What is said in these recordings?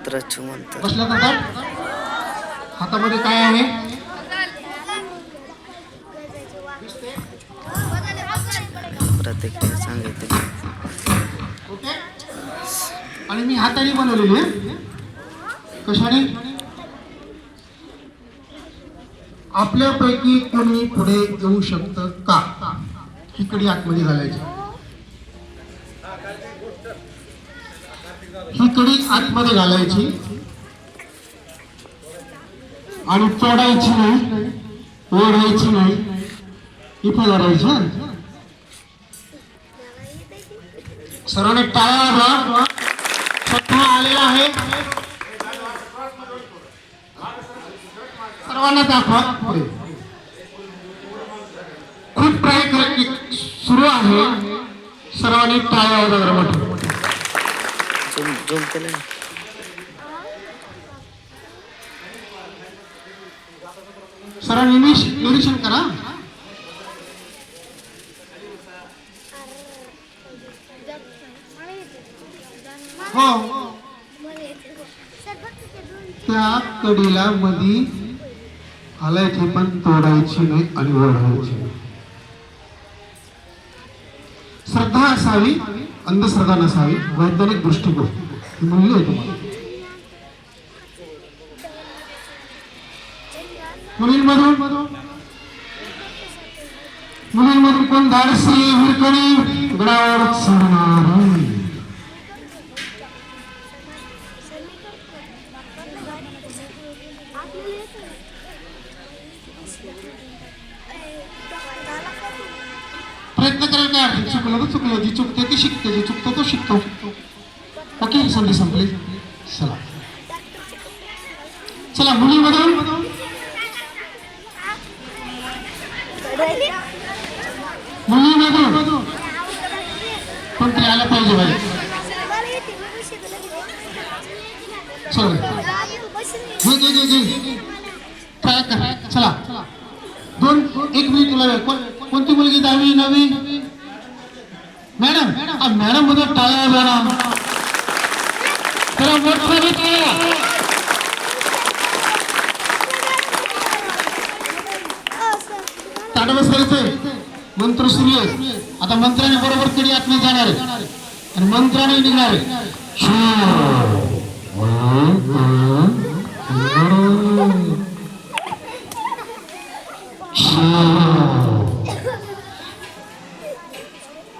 मंत्राची मंत्र बसल्या का? हातामध्ये काय आहे? प्रतिक्रिया सांगितली. ओके. आणि मी हाताने बनवलेली आहे. कशाने? आपल्यापैकी कोणी पुढे येऊ शकतं का? ही कडी आतमध्ये घालायची. ही कडी आतमध्ये घालायची आणि तोडायची नाही, ओढायची नाही, इथे घालायची. सर्वांनी टाळ्या वाजवा. स्वतः आलेला आहे, सर्वांना दाखवा. खूप ट्राय सुरू आहे. सर्वांनी टाळ्या वाजवा. झूम केलं ना. सर्वांनी निरीक्षण करा. हो, त्या कडीला मधी घालायची पण तोडायची नाही आणि ओढायची नाही. श्रद्धा असावी, अंधश्रद्धा नसावी, वैज्ञानिक दृष्टिकोन मूल्य आहे तुम्हाला. मुलींमधून कोण धाडसी हिरकणी गडावर चढणार? प्रयत्न करायला काय अर्थ? चुकलं तर चुकलं, जी चुकते ती शिकते, जी चुकतो तो शिकतो. ओके, संधी संपली. चला चला, मुलीमधून कोणतरी आलं पाहिजे भाई. चला, एक मिनिट तुला. कोणती मुलगी? 10वी 9वी? मॅडम, मॅडम मध्ये टाळ्या मॅडम. त्याला मोठ्याने टाळ्या. ताट बसायचंय. मंत्र सुरू आहे. आता मंत्राने बरोबर कडी आतमध्ये जाणार आहे आणि मंत्राने निघणार आहे.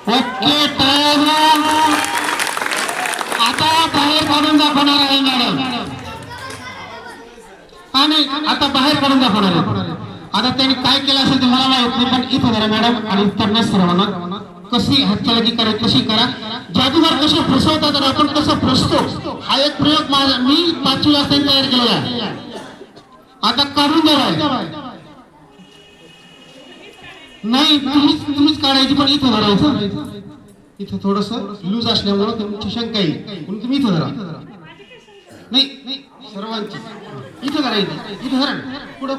ओके, आता बाहेर काढून दाखवणार आहे मॅडम. आणि आता बाहेर काढून दाखवणार आहे. आता त्यांनी काय केलं असेल ते मला माहित नाही, पण इथं जरा मॅडम आणि त्यांना सर्वांना कशी हातचालकी करायची, कशी करा. जादूगार कसे फसवतात आणि आपण कसं फसतो, हा एक प्रयोग मी 5वी असताना तयार केलेला आहे. आता काढून द्यावा. नाही, तुम्हीच काढायची, पण इथं धरायचं. इथं थोडस लूज असल्यामुळे तुमची शंका येईल, म्हणून तुम्ही इथं धरा. नाही, सर्वांची इथं धरायची. इथं धरा. पुढं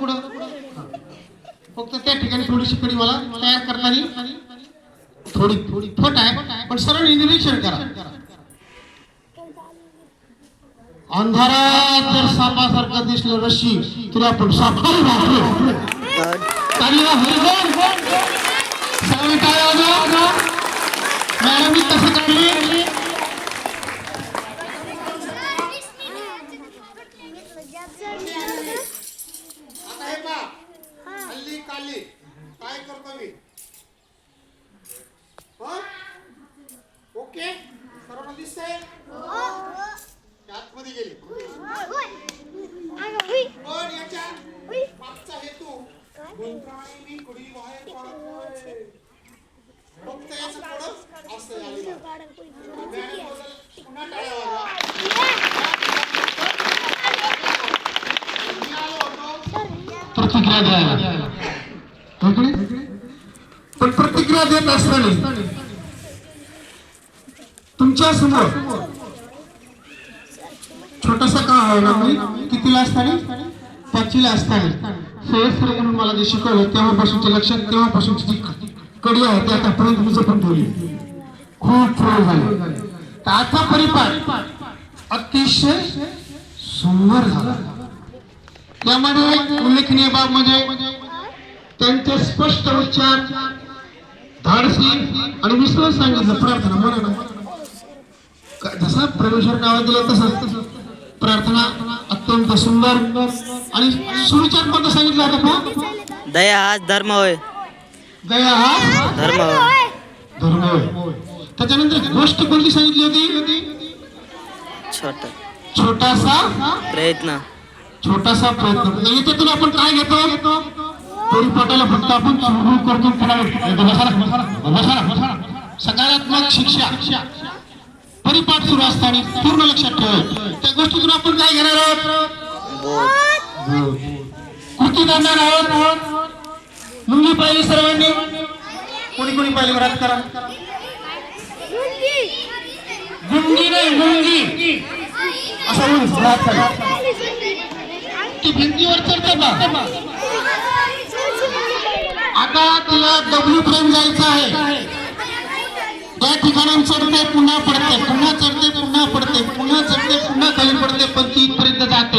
फक्त त्या ठिकाणी थोडीशी कडी मला तयार करताना थोडी फट आहे, पण सर्वांनी निरीक्षण करा. अंधारात जर सापासारखं दिसलं रशी, तरी आपण सापाला वापरू. सर्वांनी टाळ्या वाजवा. मॅडम मी कसं काढली? काय करतो मी? ओके, सर्वांना दिसतंय? आतमध्ये गेली. पण याच्या मागचा हेतू मंत्राने मी कडी बाहेर काढतोय. फक्त याचं थोडं असं आलेलं. पुन्हा टाळ्या वाजवा. प्रतिक्रिया द्यायला. पण प्रतिक्रिया देत असताना तुमच्या समोर छोटासा का होईना, मी कितीला असताना? 5वीला असताना सहस्त्र म्हणून मला जे शिकवलं तेव्हापासूनचे लक्षात, तेव्हापासूनची जी कडी आहे ती आतापर्यंत मी जपून ठेवली. खूप फरक झाले. तर आता परिपाठ अतिशय सुंदर झाला. त्यामध्ये उल्लेखनीय बाब म्हणजे त्यांचे स्पष्ट उच्चार, धाडसी आणि विश्वास सांगितलं. प्रार्थना म्हणा ना, जसा परमेश्वर नावात दिलं तसंच प्रार्थना अत्यंत सुंदर आणि सुविचार कोणता सांगितलं होता? दया हाच धर्म होय. दया हा धर्म होय. धर्म होय. त्याच्यानंतर गोष्ट कोणती सांगितली होती? छोटासा प्रयत्न. छोटासा प्रयत्न. याच्यातून आपण काय घेतो? परिपाठाला फक्त आपण सुरू करतो. सकारात्मक शिक्षा परिपाठ सुरू असताना पूर्ण लक्षात ठेवा. त्या गोष्टीतून आपण काय घेणार आहोत? कृती करणार आहोत. मुंगी पाहिली सर्वांनी? कोणी कोणी पाहिली घरात करा. गुंगी नाही, मुंगी असं ती भिंतीवर चढतं का? आता तिला डब्ल्यू पर्यंत जायचं आहे. त्या ठिकाणी चढते, पुन्हा पडते, पुन्हा चढते, पुन्हा पडते, पुन्हा चढते, पुन्हा खाली पडते, पण ती इथपर्यंत जाते.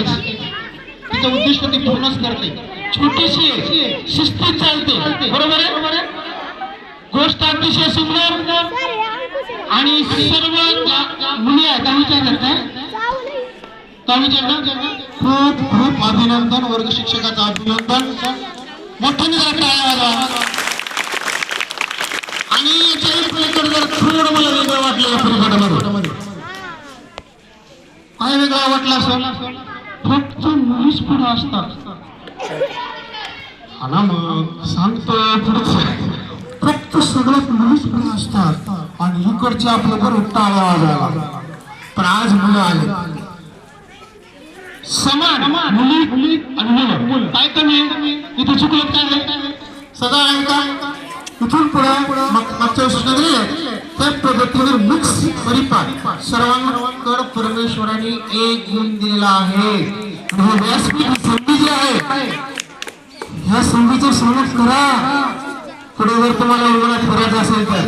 तिचं उद्दिष्ट ती पूर्णच करते. छोटीशी शिस्तीत चालते. बरोबर आहे? गोष्ट अतिशय सुंदर आणि सर्व मुली आहेत. खूप खूप अभिनंदन. वर्ग शिक्षकाचं अभिनंदन. मोठ्याने आणि याच्या जर थोडं मला वेगळं वाटलं या परिपाठामध्ये. काय वेगळा वाटला असेल? फक्त मुलीच पुढे असतात. हा मग सांगतो फक्त सगळ्यात मुलीच पुढे असतात आणि इकडच्या आपल्या बरोबर टाळ्या वाजायला. पण आज मुलं आले समान. मुली आणि मुलं काय कमी? इथे चुकलं काय? सगळं आहे का? इथून पुढे मागच्या सूचना दिल्या त्या पद्धतीने मिक्स परिपाठ सर्वांकडे परमेश्वराने एक घेऊन दिलेला आहे. व्यासपीठ संधी जी आहे ह्या संधीचे स्वागत करा. पुढे जर तुम्हाला उन्हाळ्यात फिरायचं असेल तर,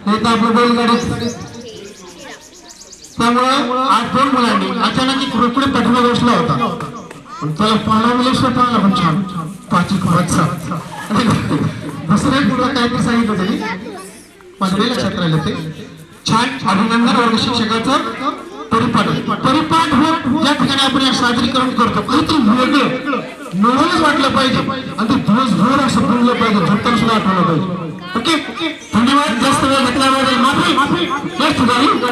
नाही तर आपलं बैलगाडी. त्यामुळे आज दोन मुलांनी अचानक पुढे पाठीमागे बसला होता, पण त्याला पाहण्यापेक्षा पाहला पण छान पाची वाचा. दुसऱ्या पुढे काहीतरी सांगितलं त्यांनी, माझ्या लक्षात राहिलं ते. छान अभिनंदन वर्ग शिक्षकाचं. परिपाठ ज्या ठिकाणी आपण सादरीकरण करतो काहीतरी वेगळं नवलच वाटलं पाहिजे आणि ते दिवसभर असं बोललं पाहिजे, झोपताना सुद्धा आठवलं पाहिजे. ओके, धन्यवाद. जास्त वेळ घेतल्याबद्दल माफी.